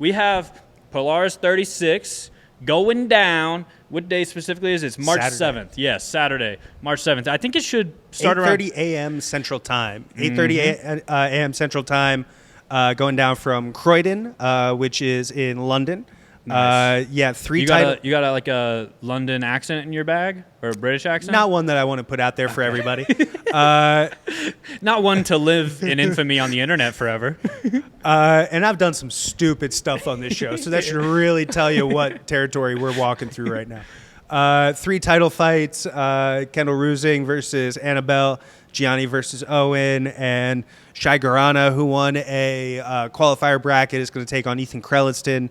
we have Polaris 36 going down. What day specifically is it? It's March 7th. Yes, Saturday, March 7th. I think it should start around 8:30 a.m. Central Time. 8:30 a.m. Central Time, going down from Croydon, which is in London. Nice. Yeah, three You got like a London accent in your bag or a British accent? Not one that I want to put out there for everybody. Not one to live in infamy on the internet forever. And I've done some stupid stuff on this show, so that should really tell you what territory we're walking through right now. 3 title fights, Kendall Rusing versus Annabelle, Gianni versus Owen, and Shai Garana, who won a qualifier bracket, is going to take on Ethan Krelliston.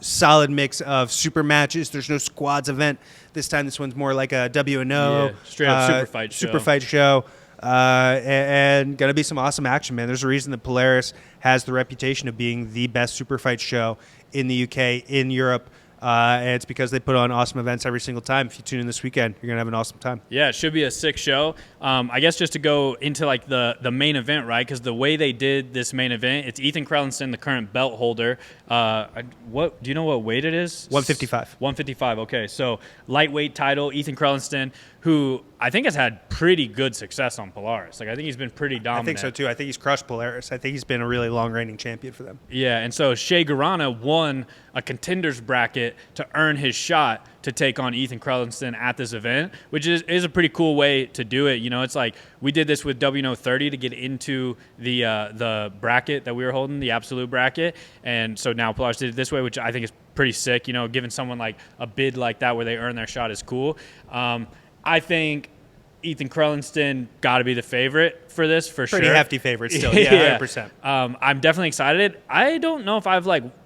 Solid mix of super matches. There's no squads event this time. This one's more like a WNO. Yeah, straight up super fight show. And going to be some awesome action, man. There's a reason that Polaris has the reputation of being the best super fight show in the UK, in Europe. And it's because they put on awesome events every single time. If you tune in this weekend, you're going to have an awesome time. Yeah, it should be a sick show. I guess just to go into like the main event, right? Because the way they did this main event, it's Ethan Krelliston, the current belt holder. What do you know what weight it is? 155. 155. Okay, so lightweight title, Ethan Krelliston, who I think has had pretty good success on Polaris. Like I think he's been pretty dominant. I think so too. I think he's crushed Polaris. I think he's been a really long reigning champion for them. Yeah, and so Shai Garana won a contenders bracket to earn his shot to take on Ethan Krelliston at this event, which is a pretty cool way to do it. You know, it's like we did this with WNO 30 to get into the bracket that we were holding, the absolute bracket, and so now Polaris did it this way, which I think is pretty sick. You know, giving someone like a bid like that where they earn their shot is cool. I think Ethan Krelliston got to be the favorite for this for sure. Pretty hefty favorite still, yeah, 100%. I'm definitely excited. I don't know if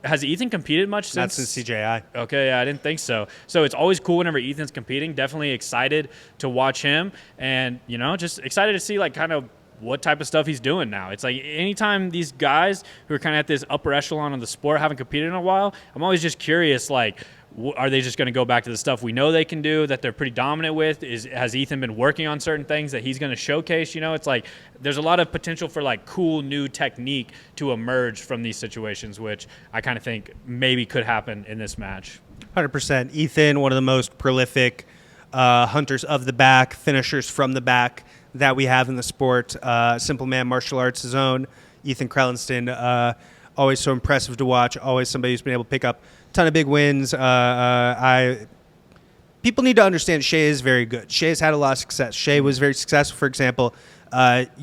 has Ethan competed much since? Not since CJI. Okay, yeah, I didn't think so. So it's always cool whenever Ethan's competing. Definitely excited to watch him, and you know, just excited to see like kind of what type of stuff he's doing now. It's like anytime these guys who are kind of at this upper echelon of the sport haven't competed in a while, I'm always just curious, like, are they just going to go back to the stuff we know they can do that they're pretty dominant with? Has Ethan been working on certain things that he's going to showcase? You know, it's like there's a lot of potential for like cool new technique to emerge from these situations, which I kind of think maybe could happen in this match. 100%. Ethan, one of the most prolific hunters of the back, finishers from the back that we have in the sport. Simple man martial arts his own. Ethan Krelliston, always so impressive to watch, always somebody who's been able to pick up ton of big wins. People need to understand Shai is very good. Shai has had a lot of success. Shai was very successful, for example,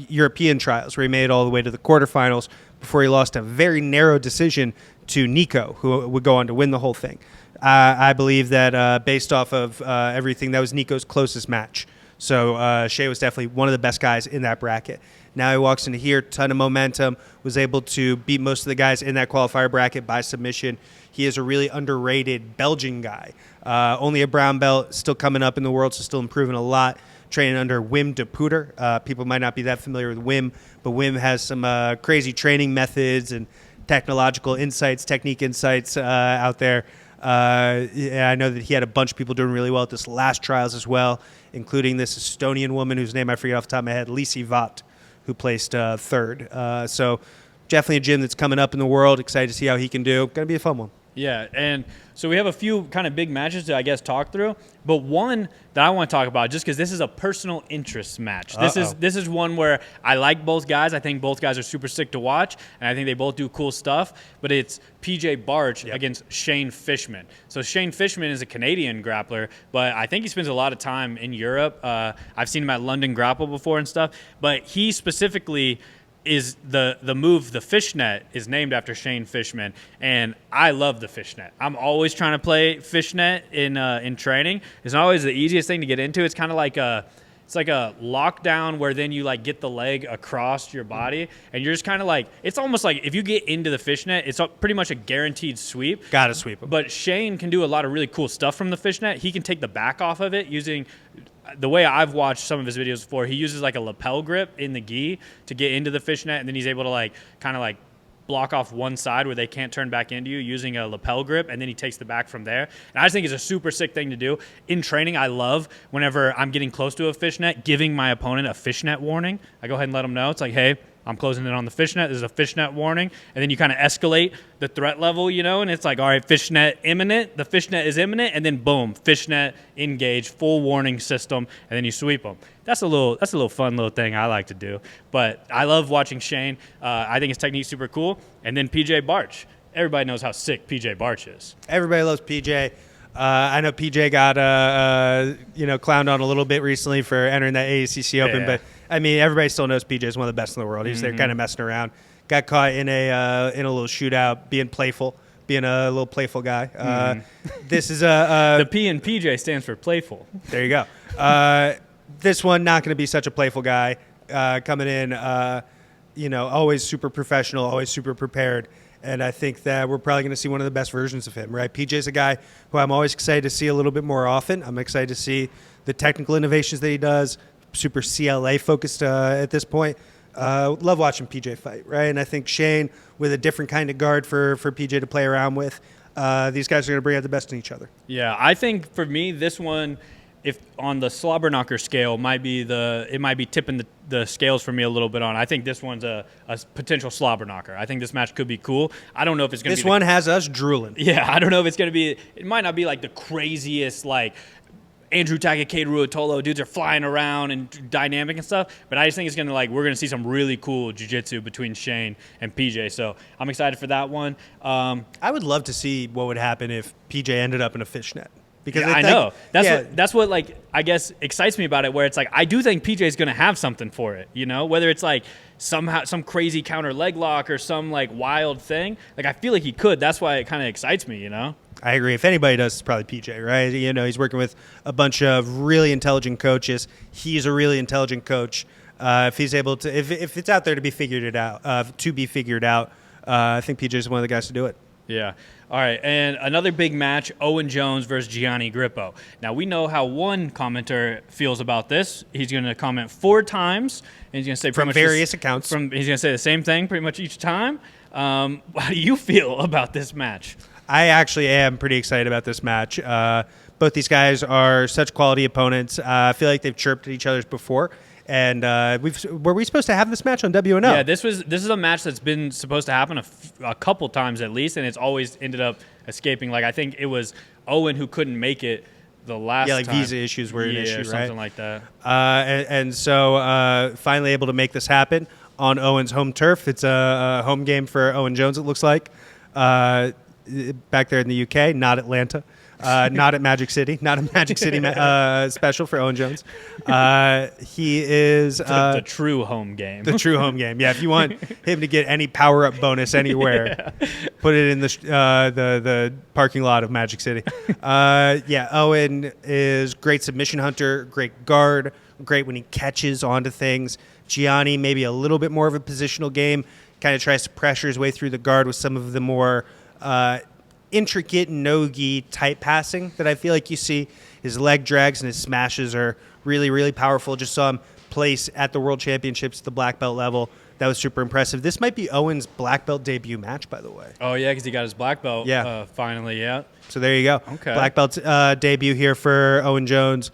European trials, where he made it all the way to the quarterfinals before he lost a very narrow decision to Nico, who would go on to win the whole thing. I believe that based off of everything, that was Nico's closest match. So Shai was definitely one of the best guys in that bracket. Now he walks into here, ton of momentum, was able to beat most of the guys in that qualifier bracket by submission. He is a really underrated Belgian guy. Only a brown belt, still coming up in the world, so still improving a lot. Training under Wim de Pooter. People might not be that familiar with Wim, but Wim has some crazy training methods and technological insights, technique insights out there. I know that he had a bunch of people doing really well at this last trials as well, including this Estonian woman whose name I forget off the top of my head, Lisi Vatt, who placed third. So definitely a gym that's coming up in the world. Excited to see how he can do. Going to be a fun one. Yeah, and so we have a few kind of big matches to, I guess, talk through. But one that I want to talk about, just because this is a personal interest match. This is one where I like both guys. I think both guys are super sick to watch, and I think they both do cool stuff. But it's PJ Bartch against Shane Fishman. So Shane Fishman is a Canadian grappler, but I think he spends a lot of time in Europe. I've seen him at London Grapple before and stuff. But he specifically is the move, the fishnet, is named after Shane Fishman, and I love the fishnet. I'm always trying to play fishnet in training. It's not always the easiest thing to get into. It's kind of like it's like a lockdown where then you like get the leg across your body, and you're just kind of like, it's almost like if you get into the fishnet, it's pretty much a guaranteed sweep. Gotta sweep him. But Shane can do a lot of really cool stuff from the fishnet. He can take the back off of it using, the way I've watched some of his videos before, he uses like a lapel grip in the gi to get into the fishnet, and then he's able to like kind of like block off one side where they can't turn back into you using a lapel grip, and then he takes the back from there. And I just think it's a super sick thing to do. In training, I love whenever I'm getting close to a fishnet, giving my opponent a fishnet warning. I go ahead and let them know. It's like, hey, I'm closing in on the fishnet. There's a fishnet warning. And then you kind of escalate the threat level, and it's like, all right, fishnet imminent. The fishnet is imminent. And then boom, fishnet engage, full warning system. And then you sweep them. That's a little fun little thing I like to do. But I love watching Shane. I think his technique's super cool. And then PJ Bartch. Everybody knows how sick PJ Bartch is. Everybody loves PJ. I know PJ got clowned on a little bit recently for entering that ACC Open, but I mean everybody still knows PJ is one of the best in the world. He's there kind of messing around. Got caught in a little shootout, being playful, being a little playful guy. This is the P in PJ stands for playful. There you go. This one not going to be such a playful guy coming in. Always super professional, always super prepared. And I think that we're probably going to see one of the best versions of him, right? PJ's a guy who I'm always excited to see a little bit more often. I'm excited to see the technical innovations that he does, super CLA focused at this point. Love watching PJ fight, right? And I think Shane, with a different kind of guard for PJ to play around with, these guys are going to bring out the best in each other. Yeah, I think for me, this one, if on the slobber knocker scale, it might be tipping the scales for me a little bit on. I think this one's a potential slobber knocker. I think this match could be cool. I don't know if it's going to be. This one has us drooling. Yeah, I don't know if it's going to be. It might not be like the craziest, like Andrew Tackett, Cade Ruotolo, dudes are flying around and dynamic and stuff. But I just think it's going to we're going to see some really cool jiu-jitsu between Shane and PJ. So I'm excited for that one. I would love to see what would happen if PJ ended up in a fishnet. Because I know that's what I guess excites me about it. Where it's like I do think PJ is going to have something for it, whether it's like somehow some crazy counter leg lock or some like wild thing. Like I feel like he could. That's why it kind of excites me, I agree. If anybody does, it's probably PJ, right? He's working with a bunch of really intelligent coaches. He's a really intelligent coach. If he's able to, if it's out there to be figured out, I think PJ is one of the guys to do it. Yeah. All right, and another big match, Owen Jones versus Gianni Grippo. Now, we know how one commenter feels about this. He's going to comment 4 times, and he's going to say from various accounts. He's going to say the same thing pretty much each time. How do you feel about this match? I actually am pretty excited about this match. Both these guys are such quality opponents. I feel like they've chirped at each other before. And were we supposed to have this match on WNO? Yeah, this is a match that's been supposed to happen a couple times at least, and it's always ended up escaping. Like I think it was Owen who couldn't make it the last time. Visa issues were an issue, right? Something like that. And so finally able to make this happen on Owen's home turf. It's a home game for Owen Jones, it looks like, back there in the UK, not Atlanta. Not at Magic City. Not a Magic City special for Owen Jones. He is the true home game. The true home game. Yeah, if you want him to get any power-up bonus anywhere, put it in the parking lot of Magic City. Owen is great submission hunter, great guard, great when he catches onto things. Gianni, maybe a little bit more of a positional game, kind of tries to pressure his way through the guard with some of the more intricate no-gi type passing that I feel like you see. His leg drags and his smashes are really, really powerful. Just saw him place at the World Championships at the black belt level. That was super impressive. This might be Owen's black belt debut match, by the way. Oh, yeah, because he got his black belt finally, yeah. So there you go. Okay. Black belt debut here for Owen Jones.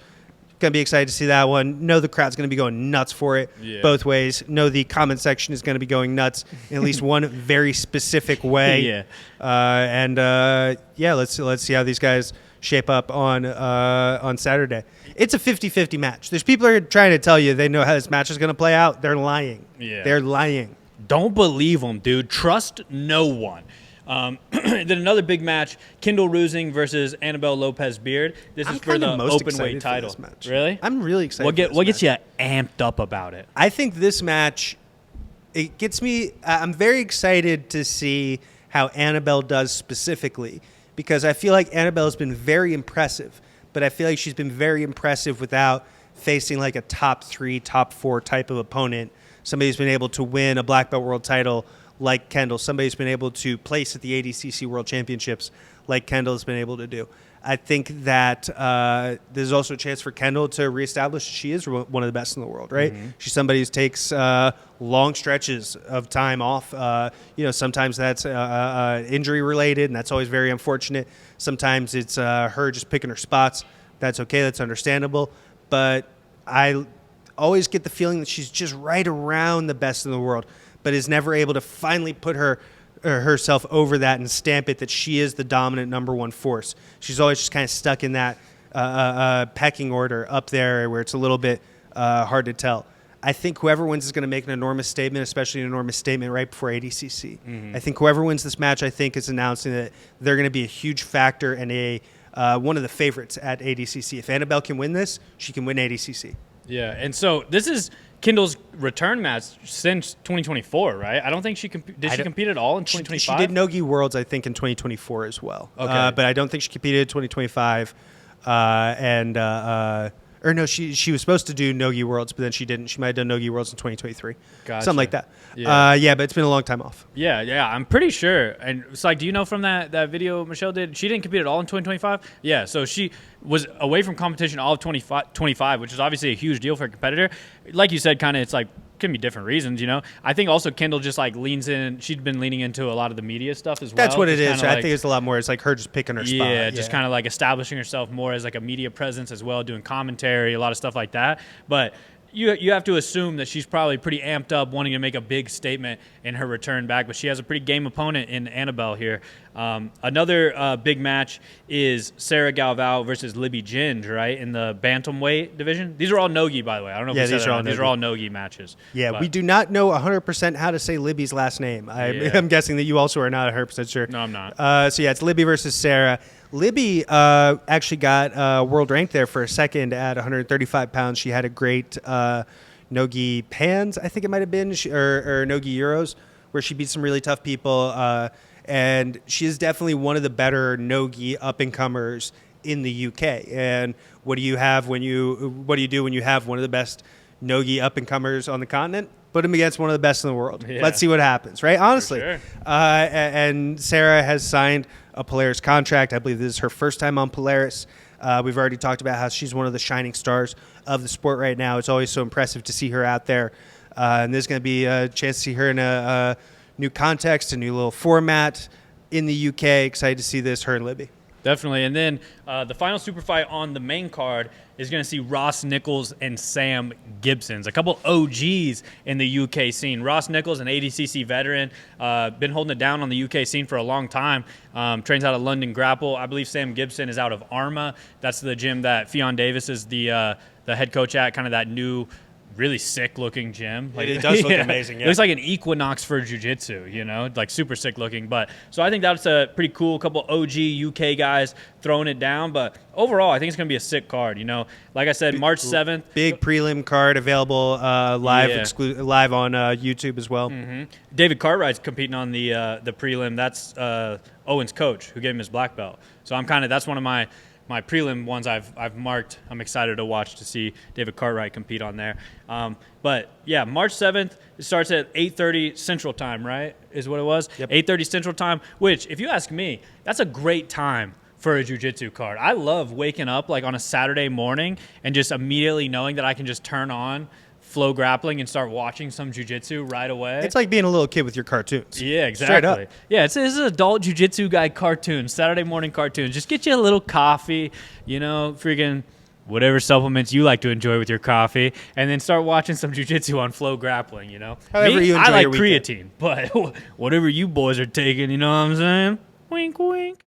Going to be excited to see that one. Know the crowd's going to be going nuts for it both ways. Know the comment section is going to be going nuts in at least one very specific way. Let's see how these guys shape up on Saturday. It's a 50-50 match. There's people who are trying to tell you they know how this match is going to play out. They're lying. Yeah. They're lying. Don't believe them, dude. Trust no one. Then another big match, Kendall Rusing versus Annabelle Lopez Beard. This is for the open weight title. Really? I'm really excited. What gets you amped up about it? I think this match, it gets me. I'm very excited to see how Annabelle does specifically because I feel like Annabelle has been very impressive, but I feel like she's been very impressive without facing like a top 3, top 4 type of opponent. Somebody who's been able to win a black belt world title like Kendall, somebody's been able to place at the ADCC World Championships like Kendall has been able to do. I think that there's also a chance for Kendall to reestablish she is one of the best in the world, right? Mm-hmm. She's somebody who takes long stretches of time off. Sometimes that's injury related, and that's always very unfortunate. Sometimes it's her just picking her spots. That's okay. That's understandable. But I always get the feeling that she's just right around the best in the world. but is never able to finally put herself over that and stamp it that she is the dominant number one force. She's always just kind of stuck in that pecking order up there where it's a little bit hard to tell. I think whoever wins is going to make an enormous statement, especially an enormous statement right before ADCC. I think whoever wins this match, I think, is announcing that they're going to be a huge factor and one of the favorites at ADCC. If Annabelle can win this, she can win ADCC. Yeah, and so this is Kendall's return match since 2024, right? I don't think she did she compete at all in 2025? She did Nogi Worlds, I think, in 2024 as well. Okay. But I don't think she competed in 2025. Or no, she was supposed to do Nogi Worlds, but then she didn't. She might have done Nogi Worlds in 2023. Gotcha. Something like that. Yeah. But it's been a long time off. Yeah, I'm pretty sure. And it's like, do you know from that video Michelle did? She didn't compete at all in 2025? Yeah, so she was away from competition all of 25, which is obviously a huge deal for a competitor. Like you said, kind of, it's like, can be different reasons, you know. I think also Kendall just like leans in. She'd been leaning into a lot of the media stuff as well. That's what it is. Like, I think it's a lot more. It's like her just picking her spot. Yeah, just kind of like establishing herself more as like a media presence as well, doing commentary, a lot of stuff like that. But you have to assume that she's probably pretty amped up, wanting to make a big statement in her return back. But she has a pretty game opponent in Annabelle here. Another big match is Sarah Galvao versus Libby Ginge, right, in the Bantamweight division. These are all Nogi, by the way. I don't know if these are all Nogi matches. Yeah, but we do not know 100% how to say Libby's last name. I'm guessing that you also are not 100% sure. No, I'm not. So, yeah, it's Libby versus Sarah. Libby actually got world rank there for a second at 135 pounds. She had a great Nogi Pans, I think it might have been, or Nogi Euros, where she beat some really tough people. And she is definitely one of the better Nogi up-and-comers in the UK. And what do you do when you have one of the best Nogi up-and-comers on the continent? Put them against one of the best in the world. Yeah. Let's see what happens, right? Honestly. For sure. And Sarah has signed a Polaris contract. I believe this is her first time on Polaris. We've already talked about how she's one of the shining stars of the sport right now. It's always so impressive to see her out there. And there's going to be a chance to see her in a new context, a new little format in the UK. Excited to see this, her and Libby. Definitely. And then the final super fight on the main card is going to see Ross Nichols and Sam Gibsons, a couple OGs in the UK scene. Ross Nichols, an ADCC veteran, been holding it down on the UK scene for a long time. Trains out of London Grapple. I believe Sam Gibson is out of Arma. That's the gym that Fionn Davis is the head coach at, kind of that new, really sick-looking gym. Like, it does look amazing, yeah. It looks like an Equinox for jiu-jitsu, you know, like super sick-looking. But so I think that's a pretty cool couple OG UK guys throwing it down. But overall, I think it's going to be a sick card, you know. Like I said, March 7th. Big prelim card available live on YouTube as well. Mm-hmm. David Cartwright's competing on the prelim. That's Owen's coach who gave him his black belt. So that's one of my prelim ones I've marked. I'm excited to watch to see David Cartwright compete on there. But yeah, March 7th, it starts at 8:30 Central Time, right? Is what it was? Yep. 8:30 Central Time, which, if you ask me, that's a great time for a jiu-jitsu card. I love waking up like on a Saturday morning and just immediately knowing that I can just turn on FloGrappling and start watching some jiu-jitsu right away. It's like being a little kid with your cartoons. Yeah, exactly. Straight up. Yeah, this is adult jiu-jitsu guy cartoons, Saturday morning cartoons. Just get you a little coffee, you know, freaking whatever supplements you like to enjoy with your coffee, and then start watching some jiu-jitsu on FloGrappling, you know. However you enjoy I like your weekend. creatine, but whatever you boys are taking, you know what I'm saying? Wink, wink.